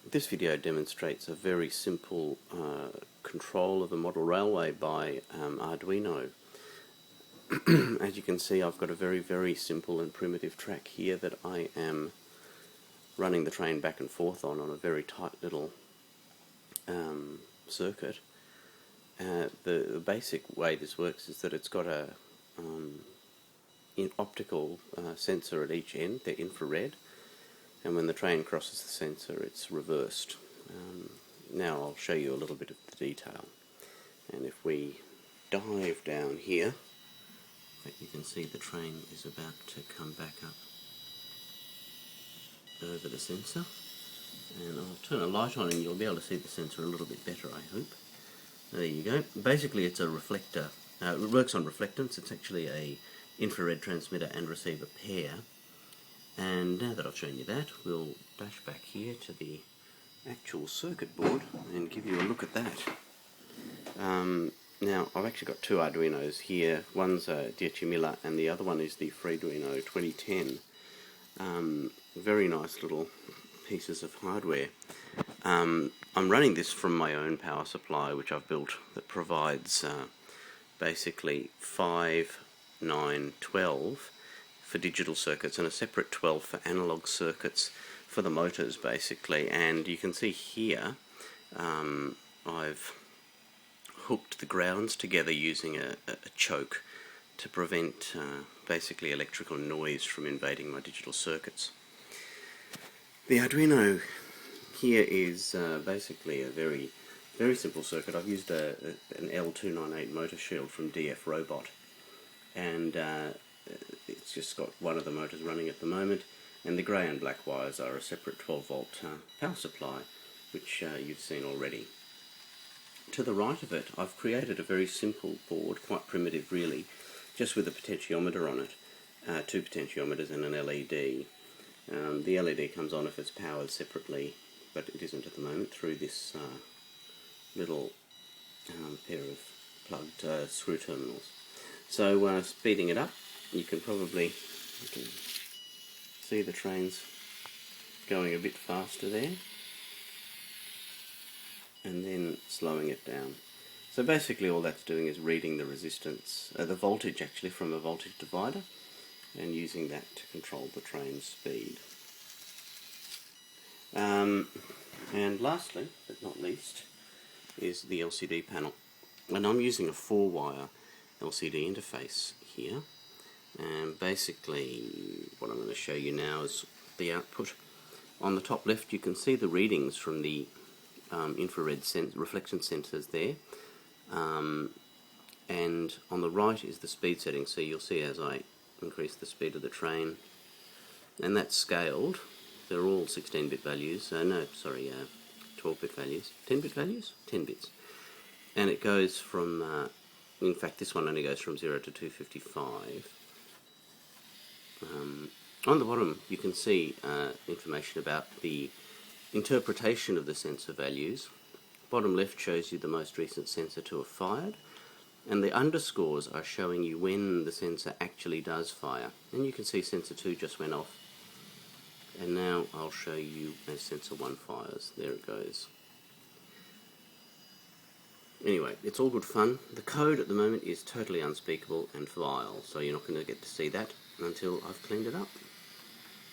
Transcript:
This video demonstrates a very simple control of a model railway by Arduino. As you can see, I've got a very simple and primitive track here that I am running the train back and forth on a very tight little circuit. The basic way this works is that it's got a optical sensor at each end. They're infrared, and when the train crosses the sensor it's reversed. Now I'll show you a little bit of the detail, and if we dive down here, you can see the train is about to come back up over the sensor, and I'll turn a light on and you'll be able to see the sensor a little bit better, I hope. There you go. Basically it's a reflector. It works on reflectance. It's actually a infrared transmitter and receiver pair. And now that I've shown you that, we'll dash back here to the actual circuit board and give you a look at that. Now I've actually got two Arduinos here. One's a 10.0 and the other one is the Arduino 2010. Very nice little pieces of hardware. I'm running this from my own power supply, which I've built, that provides basically 5, 9, 12 for digital circuits and a separate 12 for analog circuits for the motors, basically. And you can see here I've hooked the grounds together using a choke to prevent basically electrical noise from invading my digital circuits. The Arduino here is basically a very simple circuit. I've used an L298 motor shield from DF Robot, and it's just got one of the motors running at the moment, and the grey and black wires are a separate 12 volt power supply, which you've seen already. To the right of it, I've created a very simple board, quite primitive really, just with a potentiometer on it, two potentiometers and an LED. The LED comes on if it's powered separately, but it isn't at the moment, through this little pair of plugged screw terminals. So speeding it up, you can see the trains going a bit faster there, and then slowing it down. So basically all that's doing is reading the resistance, the voltage actually, from a voltage divider, and using that to control the train's speed. And lastly, but not least, is the LCD panel. And I'm using a 4-wire LCD interface here. And basically what I'm going to show you now is the output. On the top left you can see the readings from the infrared reflection sensors there. And on the right is the speed setting, so you'll see as I increase the speed of the train, and that's scaled. They're all 16-bit values, 12-bit values, 10-bit values? 10 bits. And it goes from, in fact this one only goes from 0 to 255. On the bottom you can see information about the interpretation of the sensor values. Bottom left shows you the most recent sensor to have fired, and the underscores are showing you when the sensor actually does fire. And you can see sensor 2 just went off, and now I'll show you as sensor 1 fires. There it goes. Anyway, it's all good fun. The code at the moment is totally unspeakable and vile, so you're not going to get to see that until I've cleaned it up.